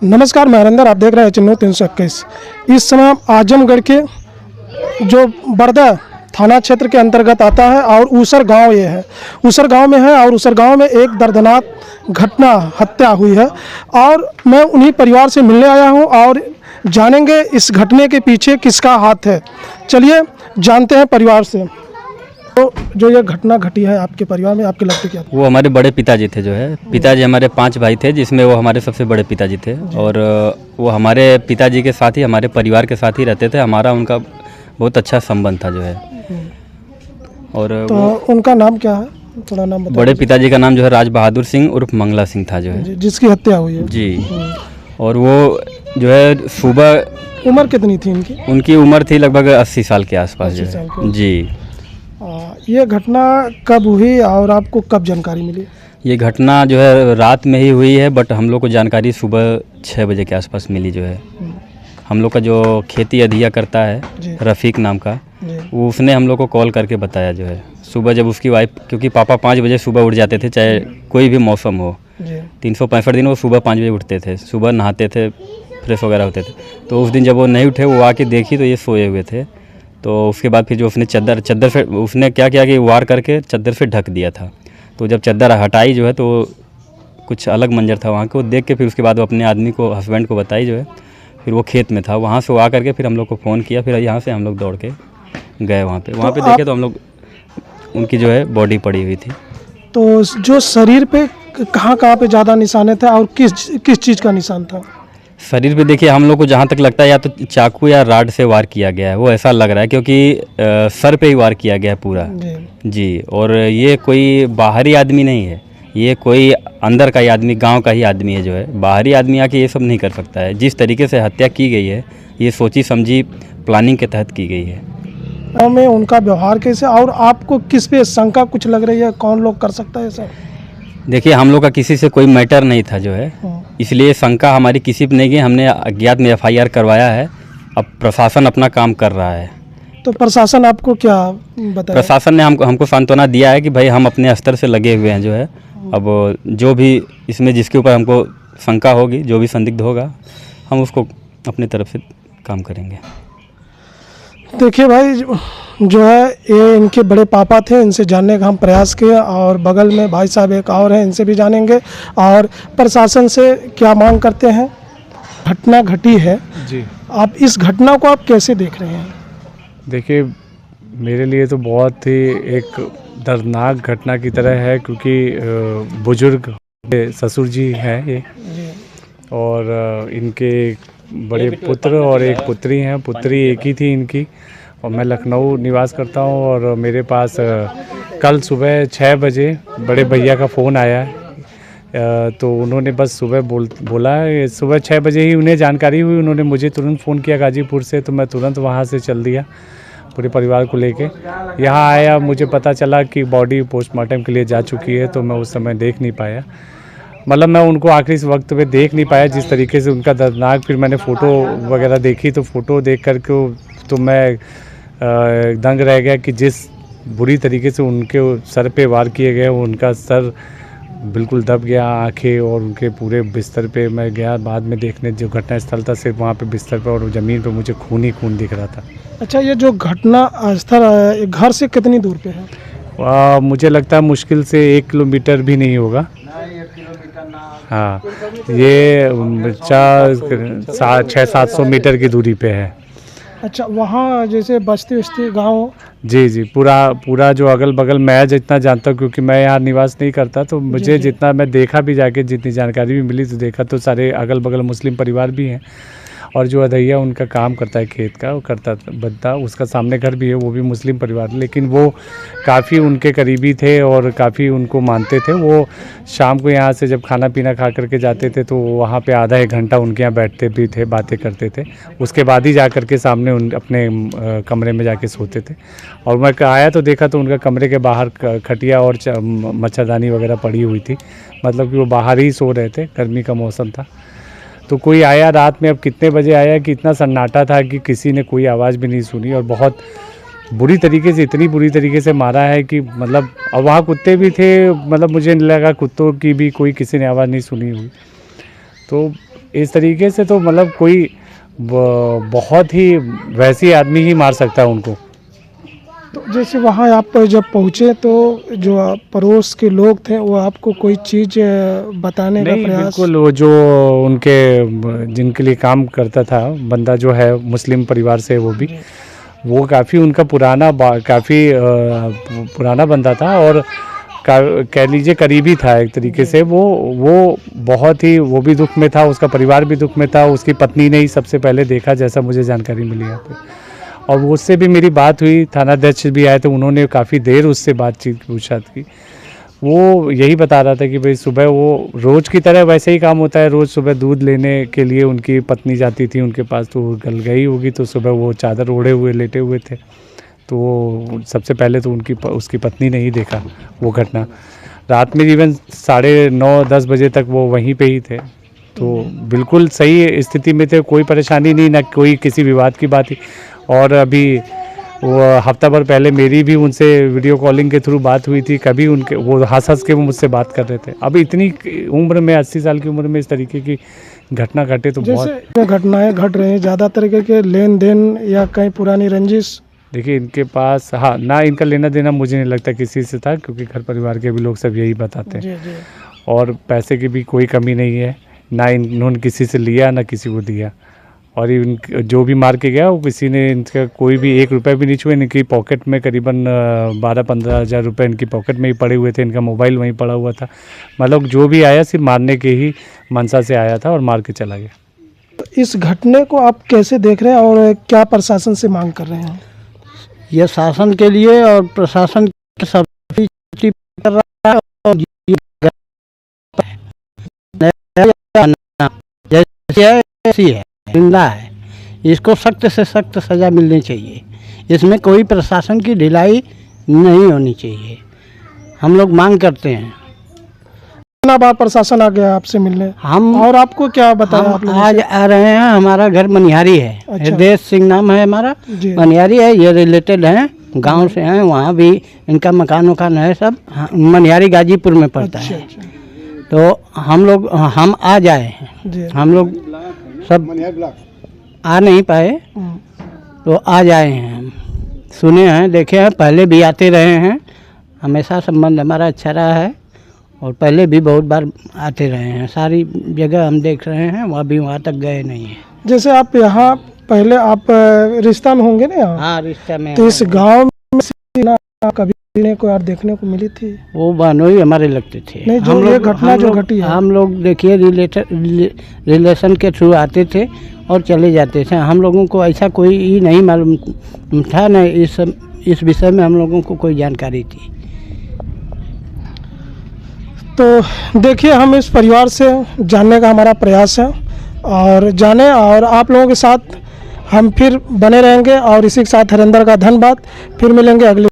नमस्कार, मैं हरिंदर, आप देख रहे हैं चिन्नू 321। इस समय हम आजमगढ़ के जो बड़दा थाना क्षेत्र के अंतर्गत आता है और ऊसर गांव ये है, ऊसर गांव में है और ऊसर गांव में एक दर्दनाक घटना हत्या हुई है और मैं उन्हीं परिवार से मिलने आया हूं और जानेंगे इस घटने के पीछे किसका हाथ है। चलिए जानते हैं परिवार से। तो जो ये घटना घटी है आपके परिवार में, आपके लगते क्या? वो हमारे बड़े पिताजी थे। जो है पिताजी हमारे 5 भाई थे, जिसमें वो हमारे सबसे बड़े पिताजी थे और वो हमारे पिताजी के साथ ही हमारे परिवार के साथ ही रहते थे। हमारा उनका बहुत अच्छा संबंध था जो है। और तो उनका नाम क्या है, थोड़ा नाम बताइए। बड़े पिताजी का नाम जो है राज बहादुर सिंह उर्फ मंगला सिंह था जो है, जिसकी हत्या हुई है जी। और वो जो है सुबह, उम्र कितनी थी इनकी? उनकी उम्र थी लगभग 80 साल के आसपास जो है, जी। ये घटना कब हुई और आपको कब जानकारी मिली? ये घटना जो है रात में ही हुई है, बट हम लोग को जानकारी सुबह 6 बजे के आसपास मिली जो है। हम लोग का जो खेती अधिया करता है रफ़ीक नाम का, वो उसने हम लोग को कॉल करके बताया जो है। सुबह जब उसकी वाइफ, क्योंकि पापा 5 बजे सुबह उठ जाते थे, चाहे कोई भी मौसम हो, 365 दिन वो सुबह 5 बजे उठते थे, सुबह नहाते थे, फ्रेश वगैरह होते थे। तो उस दिन जब वो नहीं उठे, वो आके देखी तो ये सोए हुए थे। तो उसके बाद फिर जो उसने चद्दर से उसने क्या किया कि वार करके चद्दर से ढक दिया था। तो जब चद्दर हटाई जो है तो कुछ अलग मंजर था वहाँ को देख के, फिर उसके बाद वो अपने आदमी को, हस्बैंड को बताई जो है। फिर वो खेत में था, वहाँ से वो आ करके फिर हम लोग को फ़ोन किया। फिर यहाँ से हम लोग दौड़ के गए वहाँ पे देखे तो हम लोग, उनकी जो है बॉडी पड़ी हुई थी। तो जो शरीर पे कहाँ पे ज़्यादा निशाने थे और किस चीज़ का निशान था? शरीर पे देखिए, हम लोग को जहाँ तक लगता है या तो चाकू या राड से वार किया गया है, वो ऐसा लग रहा है, क्योंकि सर पे ही वार किया गया है पूरा जी। और ये कोई बाहरी आदमी नहीं है, ये कोई अंदर का ही आदमी, गांव का ही आदमी है जो है। बाहरी आदमी आके ये सब नहीं कर सकता है। जिस तरीके से हत्या की गई है, ये सोची समझी प्लानिंग के तहत की गई है। गाँव में उनका व्यवहार कैसे, और आपको किस पे शंका कुछ लग रही है, कौन लोग कर सकता है सर? देखिए, हम लोग का किसी से कोई मैटर नहीं था जो है, इसलिए शंका हमारी किसी पे नहीं गई। हमने अज्ञात में FIR करवाया है। अब प्रशासन अपना काम कर रहा है। तो प्रशासन आपको क्या बताया? प्रशासन ने हमको सांत्वना दिया है कि भाई हम अपने स्तर से लगे हुए हैं जो है। अब जो भी इसमें जिसके ऊपर हमको शंका होगी, जो भी संदिग्ध होगा, हम उसको अपनी तरफ से काम करेंगे। देखिए भाई, जो है ये इनके बड़े पापा थे, इनसे जानने का हम प्रयास किए और बगल में भाई साहब एक और हैं, इनसे भी जानेंगे और प्रशासन से क्या मांग करते हैं। घटना घटी है जी, आप इस घटना को आप कैसे देख रहे हैं? देखिए, मेरे लिए तो बहुत ही एक दर्दनाक घटना की तरह है, क्योंकि बुजुर्ग ससुर जी हैं ये, और इनके बड़े पुत्र और एक पुत्री हैं। पुत्री एक ही थी इनकी, और मैं लखनऊ निवास करता हूँ। और मेरे पास कल सुबह 6 बजे बड़े भैया का फ़ोन आया है। तो उन्होंने बस सुबह बोला, सुबह 6 बजे ही उन्हें जानकारी हुई। उन्होंने मुझे तुरंत फ़ोन किया गाज़ीपुर से, तो मैं तुरंत वहाँ से चल दिया पूरे परिवार को लेके। यहाँ आया, मुझे पता चला कि बॉडी पोस्टमार्टम के लिए जा चुकी है। तो मैं उस समय देख नहीं पाया, मतलब मैं उनको आखिरी इस वक्त पे देख नहीं पाया जिस तरीके से उनका दर्दनाक। फिर मैंने फ़ोटो वगैरह देखी, तो फ़ोटो देख करके तो मैं दंग रह गया कि जिस बुरी तरीके से उनके सर पे वार किए गए, उनका सर बिल्कुल दब गया, आंखें, और उनके पूरे बिस्तर पे मैं गया बाद में देखने, जो घटना स्थल था सिर्फ वहाँ पे बिस्तर पे और ज़मीन पे मुझे खून ही खून दिख रहा था। अच्छा, ये जो घटना स्थल घर से कितनी दूर पे है? मुझे लगता है मुश्किल से 1 किलोमीटर भी नहीं होगा। हाँ, ये 600-700 मीटर की दूरी पे है। अच्छा, वहाँ जैसे बस्ती गांव? जी, पूरा जो अगल बगल, मैं जितना जानता हूँ, क्योंकि मैं यहाँ निवास नहीं करता, तो मुझे जितना मैं देखा भी जाके, जितनी जानकारी भी मिली, तो देखा तो सारे अगल बगल मुस्लिम परिवार भी हैं। और जो अधैया उनका काम करता है खेत का, वो करता बनता, उसका सामने घर भी है, वो भी मुस्लिम परिवार, लेकिन वो काफ़ी उनके करीबी थे और काफ़ी उनको मानते थे। वो शाम को यहाँ से जब खाना पीना खा करके जाते थे, तो वहाँ पे आधा 1 घंटा उनके यहाँ बैठते भी थे, बातें करते थे। उसके बाद ही जा कर के सामने अपने कमरे में जाके सोते थे। और मैं आया तो देखा तो उनका कमरे के बाहर खटिया और मच्छरदानी वगैरह पड़ी हुई थी, मतलब कि वो बाहर ही सो रहे थे, गर्मी का मौसम था। तो कोई आया रात में, अब कितने बजे आया कि इतना सन्नाटा था कि किसी ने कोई आवाज़ भी नहीं सुनी, और बहुत बुरी तरीके से, इतनी बुरी तरीके से मारा है कि मतलब, और वहाँ कुत्ते भी थे, मतलब मुझे नहीं लगा कुत्तों की भी कोई किसी ने आवाज़ नहीं सुनी हुई। तो इस तरीके से तो मतलब कोई बहुत ही वैसी आदमी ही मार सकता है उनको। तो जैसे वहाँ आप जब पहुँचे तो जो पड़ोस के लोग थे वो आपको कोई चीज़ बताने का नहीं, प्रयास? बिल्कुल वो जो उनके जिनके लिए काम करता था बंदा जो है मुस्लिम परिवार से, वो काफ़ी उनका काफ़ी पुराना बंदा था और कह लीजिए करीबी था एक तरीके से। वो बहुत ही, वो भी दुख में था, उसका परिवार भी दुख में था। उसकी पत्नी ने ही सबसे पहले देखा, जैसा मुझे जानकारी मिली यहाँ पे, और उससे भी मेरी बात हुई। थानाध्यक्ष भी आए थे, उन्होंने काफ़ी देर उससे बातचीत पूछा थी। वो यही बता रहा था कि भाई सुबह वो रोज़ की तरह वैसे ही काम होता है, रोज़ सुबह दूध लेने के लिए उनकी पत्नी जाती थी उनके पास, तो वो गल गई होगी, तो सुबह वो चादर ओढ़े हुए लेटे हुए थे। तो वो सबसे पहले तो उसकी पत्नी ने ही देखा वो घटना। रात में इवन 9:30-10 बजे तक वो वहीं पे ही थे। तो बिल्कुल सही स्थिति में थे, कोई परेशानी नहीं, ना कोई किसी विवाद की बात ही। और अभी वो हफ्ता भर पहले मेरी भी उनसे वीडियो कॉलिंग के थ्रू बात हुई थी। कभी उनके वो हंस के वो मुझसे बात कर रहे थे। अब इतनी उम्र में, 80 साल की उम्र में इस तरीके की घटना घटे तो बहुत। जैसे घटनाएं घट रही हैं, ज़्यादा तरीके के लेन देन या कहीं पुरानी रंजिश? देखिए इनके पास, हाँ, ना इनका लेना देना मुझे नहीं लगता किसी से था, क्योंकि घर परिवार के भी लोग सब यही बताते हैं। जी। और पैसे की भी कोई कमी नहीं है, ना इन्होंने किसी से लिया ना किसी को दिया। और जो भी मार के गया वो किसी ने इनका कोई भी 1 रुपये भी नहीं छुए। इनकी पॉकेट में करीबन 12-15 हज़ार रुपये इनकी पॉकेट में ही पड़े हुए थे। इनका मोबाइल वहीं पड़ा हुआ था। मतलब जो भी आया सिर्फ मारने के ही मनसा से आया था और मार के चला गया। तो इस घटने को आप कैसे देख रहे हैं और क्या प्रशासन से मांग कर रहे हैं? यह शासन के लिए और प्रशासन के सब कर रहा है। और जैसे ऐसी है, जिंदा है, इसको सख्त से सख्त सज़ा मिलनी चाहिए। इसमें कोई प्रशासन की ढिलाई नहीं होनी चाहिए, हम लोग मांग करते हैं। कितना बार प्रशासन आ गया आपसे मिलने? हम और आपको क्या बताया आप लोगों आज से? आ रहे हैं। हमारा घर मनिहारी है। अच्छा। हृदय सिंह नाम है हमारा, जी। मनिहारी है। ये रिलेटेड हैं, गांव से हैं। वहाँ भी इनका मकान है सब। मनिहारी गाजीपुर में पड़ता अच्छा, है। अच्छा। तो हम आ जाए हैं, जी। हम लोग सब आ नहीं पाए तो आ जाए हैं। हम सुने हैं, देखे हैं, पहले भी आते रहे हैं। हमेशा संबंध हमारा अच्छा रहा है और पहले भी बहुत बार आते रहे हैं। सारी जगह हम देख रहे हैं, वहाँ तक गए नहीं हैं। जैसे आप यहाँ पहले आप रिश्ता में होंगे ना यहाँ? हाँ, रिश्ता में। तो इस गांव में से ना कभी को यार देखने को मिली थी? वो बहनोई हमारे लगते थे। नहीं, जो ये घटना जो घटी है, हम लोग देखिए रिलेशन के थ्रू आते थे और चले जाते थे। हम लोगों को ऐसा कोई ही नहीं मालूम था, न इस विषय में हम लोगों को कोई जानकारी थी। तो देखिए, हम इस परिवार से जानने का हमारा प्रयास है और जाने, और आप लोगों के साथ हम फिर बने रहेंगे। और इसी के साथ हरिंदर का धन्यवाद। फिर मिलेंगे अगले